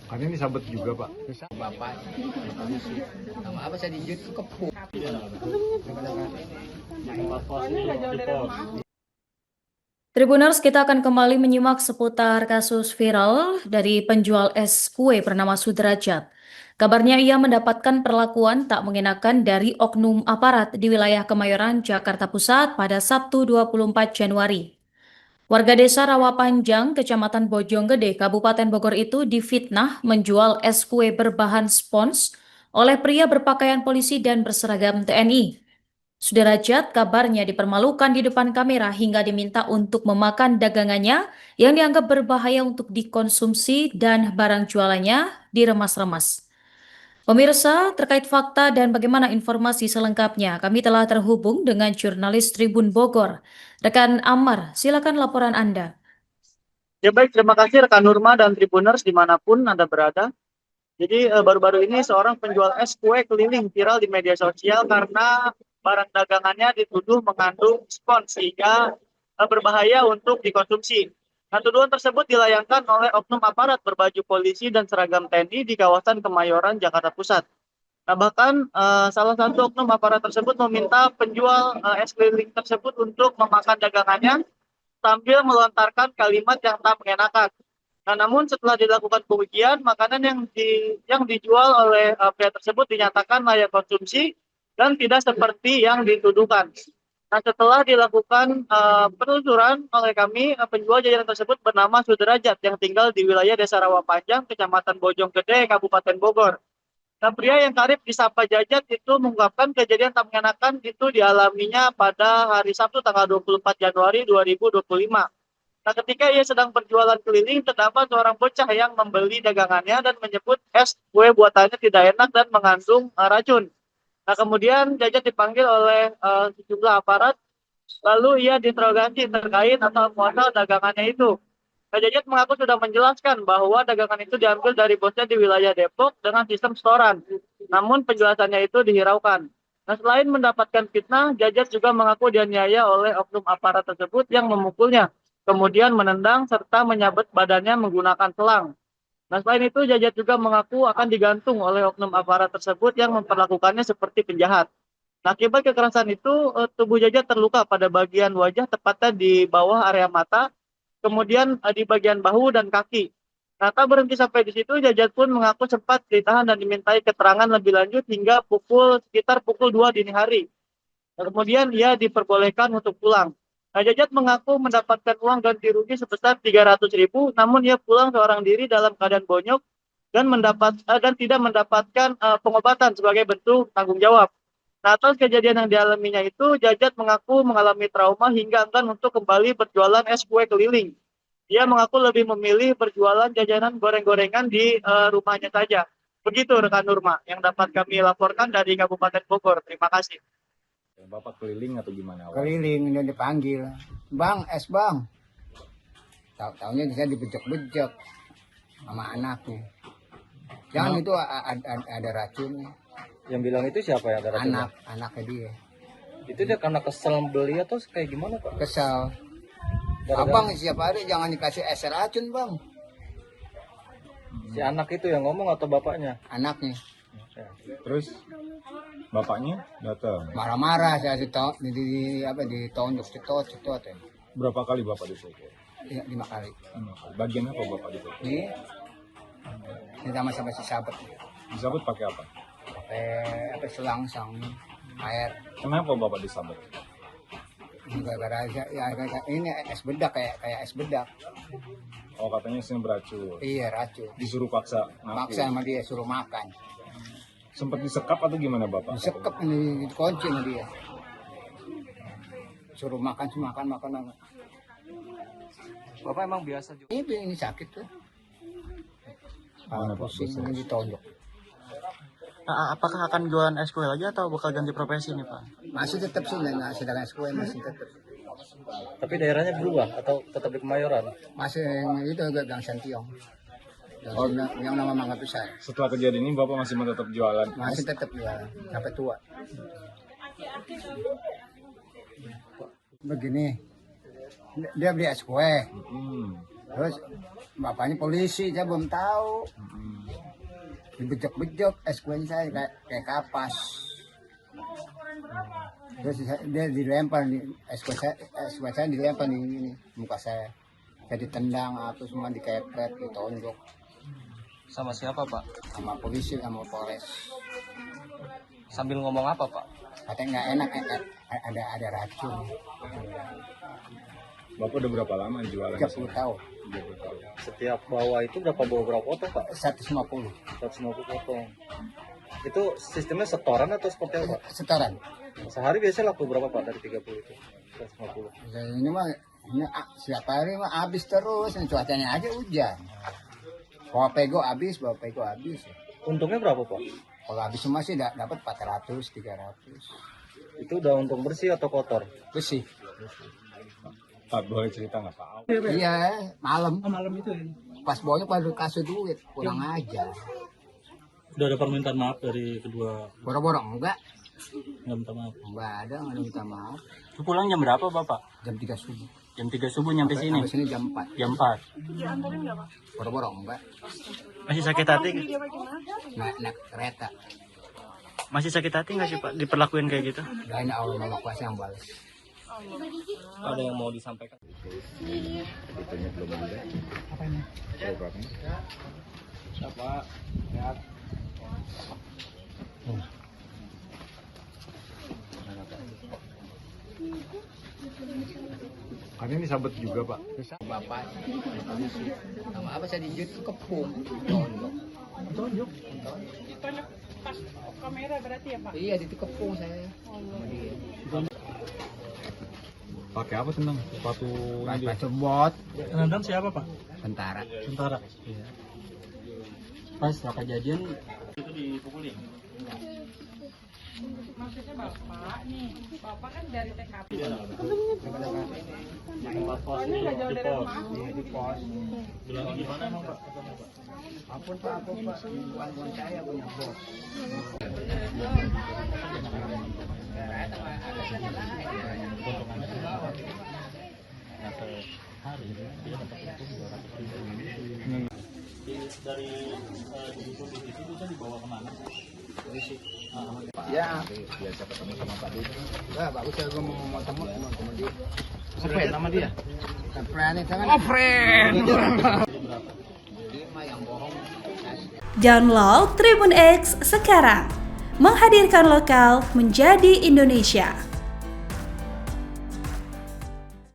Karena ini sabet juga Pak. Bapak sama apa saya dijut kepu. Tribuners, kita akan kembali menyimak seputar kasus viral dari penjual es kue bernama Sudrajat. Kabarnya ia mendapatkan perlakuan tak mengenakan dari oknum aparat di wilayah Kemayoran, Jakarta Pusat pada Sabtu 24 Januari. Warga desa Rawapanjang, Kecamatan Bojonggede, Kabupaten Bogor itu difitnah menjual es kue berbahan spons oleh pria berpakaian polisi dan berseragam TNI. Sudrajat kabarnya dipermalukan di depan kamera hingga diminta untuk memakan dagangannya yang dianggap berbahaya untuk dikonsumsi dan barang jualannya diremas-remas. Pemirsa, terkait fakta dan bagaimana informasi selengkapnya, kami telah terhubung dengan jurnalis Tribun Bogor. Rekan Amar, silakan laporan Anda. Ya baik, terima kasih rekan Nurma dan Tribuners dimanapun Anda berada. Jadi baru-baru ini seorang penjual es kue keliling viral di media sosial karena barang dagangannya dituduh mengandung spons sehingga berbahaya untuk dikonsumsi. Nah, tuduhan tersebut dilayangkan oleh oknum aparat berbaju polisi dan seragam TNI di kawasan Kemayoran, Jakarta Pusat. Nah, bahkan salah satu oknum aparat tersebut meminta penjual es keliling tersebut untuk memakan dagangannya sambil melontarkan kalimat yang tak mengenakan. Nah, namun setelah dilakukan pengujian, makanan yang dijual oleh pria tersebut dinyatakan layak konsumsi dan tidak seperti yang dituduhkan. Nah, setelah dilakukan penelusuran oleh kami, penjual jajanan tersebut bernama Sudrajat yang tinggal di wilayah Desa Rawapanjang, Kecamatan Bojonggede, Kabupaten Bogor. Nah, pria yang karib disapa Jajat itu mengungkapkan kejadian tak mengenakan itu dialaminya pada hari Sabtu tanggal 24 Januari 2025. Nah, ketika ia sedang berjualan keliling, terdapat seorang bocah yang membeli dagangannya dan menyebut es kue buatannya tidak enak dan mengandung racun. Nah, kemudian Jajat dipanggil oleh sejumlah aparat, lalu ia diinterogasi terkait asal muasal dagangannya itu. Nah, Jajat mengaku sudah menjelaskan bahwa dagangan itu diambil dari bosnya di wilayah Depok dengan sistem setoran. Namun penjelasannya itu dihiraukan. Nah, selain mendapatkan fitnah, Jajat juga mengaku dianiaya oleh oknum aparat tersebut yang memukulnya, kemudian menendang serta menyabet badannya menggunakan selang. Nah, selain itu, Jajat juga mengaku akan digantung oleh oknum aparat tersebut yang memperlakukannya seperti penjahat. Nah, akibat kekerasan itu, tubuh Jajat terluka pada bagian wajah tepatnya di bawah area mata, kemudian di bagian bahu dan kaki. Nah, tak berhenti sampai di situ, Jajat pun mengaku sempat ditahan dan dimintai keterangan lebih lanjut hingga sekitar pukul 2 dini hari. Nah, kemudian ia diperbolehkan untuk pulang. Nah, Jajat mengaku mendapatkan uang ganti rugi sebesar 300.000, namun ia pulang seorang diri dalam keadaan bonyok dan tidak mendapatkan pengobatan sebagai bentuk tanggung jawab. Nah, atas kejadian yang dialaminya itu, Jajat mengaku mengalami trauma hingga enggan untuk kembali berjualan es kue keliling. Dia mengaku lebih memilih berjualan jajanan goreng-gorengan di rumahnya saja. Begitu rekan Nurma yang dapat kami laporkan dari Kabupaten Bogor. Terima kasih. Bapak keliling atau gimana? Keliling dan dipanggil, "Bang, es bang." Tahu-taunya saya dibejek-bejek sama anaknya. Jangan itu ada racunnya. Yang bilang itu siapa yang ada racunnya? Anaknya dia. Itu dia karena kesel beli atau kayak gimana Pak? Kesal. Gara-gara Abang siapa hari jangan dikasih es racun bang. si anak itu yang ngomong atau bapaknya? Anaknya Terus bapaknya datang. marah-marah, saya ditonjok cetot ya. Berapa kali bapak dipukul? Ya, 5 kali. Bagian apa bapak dipukul? Ini sama si sahabat. Disabet pakai apa? Pakai selangsang air. Kenapa bapak disabet? Gara-gara ini es bedak kayak es bedak. Oh, katanya sini beracun. Iya racun. Disuruh paksa ngaku. Maksa sama dia suruh makan. Sempat disekap atau gimana bapak? Disekep ini dikunci sama dia. Suruh makan. Bapak emang biasa juga. Ini sakit tuh. Mana, Pak? Pusing ini ditonjok. Apakah akan jualan es kue lagi atau bakal ganti profesi nih Pak? Masih tetap sih sedangkan es kue masih tetap. Tapi daerahnya berubah atau tetap di Kemayoran? Masih yang itu Gang Santiong. Yang nama Mangga Besar. Setelah kejadian ini bapak masih mau tetap jualan? Masih tetap jualan sampai tua. Begini, dia beli es kue. Terus bapaknya polisi, saya belum tahu. Dibejok-bejok SQ-nya saya kayak kapas. Terus dia dilempar di SQ saya dilempar di ini, muka saya. Saya ditendang, atau semua dikepret, ditonjok Sama siapa Pak? sama polisi sama Polres. Sambil ngomong apa Pak? Katanya nggak enak, ada racun. Bapak udah berapa lama jualan? 30 tahun, Setiap bawa itu berapa potong Pak? 150 150 potong. Itu sistemnya setoran atau seperti apa? setoran. Sehari biasanya laku berapa Pak dari 30 itu? 150. Ini mah siapa hari mah habis terus, ini cuacanya aja hujan. Bawa pego habis. Untungnya berapa Pak? Kalau habis semua sih dapat 400, 300. Itu udah untung bersih atau kotor? Bersih. Pak, boleh cerita nggak Pak? Iya, malam. Itu. Pas bawanya pada kasih duit, kurang aja. Udah ada permintaan maaf dari kedua, Boro-boro enggak minta maaf. ada, nggak minta maaf. Lu pulang jam berapa Bapak? Jam 3 subuh. Jam 3 subuh nyampe sini? Sampai sini jam 4. Jam 4. Boro-boro enggak. Masih sakit hati? Naik kereta. Masih sakit hati nggak sih Pak diperlakuin kayak gitu? Dan Allah Maha Kuasa yang balas. Ada yang mau disampaikan? Ditanya belum ada. Programnya. Siapa? Ya. Kan ini sahabat juga Pak. Bapak. Sama apa saya dijut kepung. Tonjok. Pas kamera berarti ya Pak? Iya, ditekepung saya. Sama dia. Pakai apa tenang? Sepatu Baca bot. Nendang siapa Pak? Tentara. Tentara. Iya. Pas setelah kejadian itu dipukulin. Maksudnya Bapak nih, Bapak kan dari TKP. Soalnya nggak jauh dari rumah. Di pos. Bilang gimana emang Pak? Ampun Pak, bukan saya punya bos. Dari dibutuh itu bisa dibawa kemana? Ya, biasa ketemu sama Pak Didi. enggak bagus saya mau ketemu dia. Friend nama dia? Kan friend itu kan. Oh, friend. Dia mah yang bohong. Download Tribun X sekarang, menghadirkan lokal menjadi Indonesia.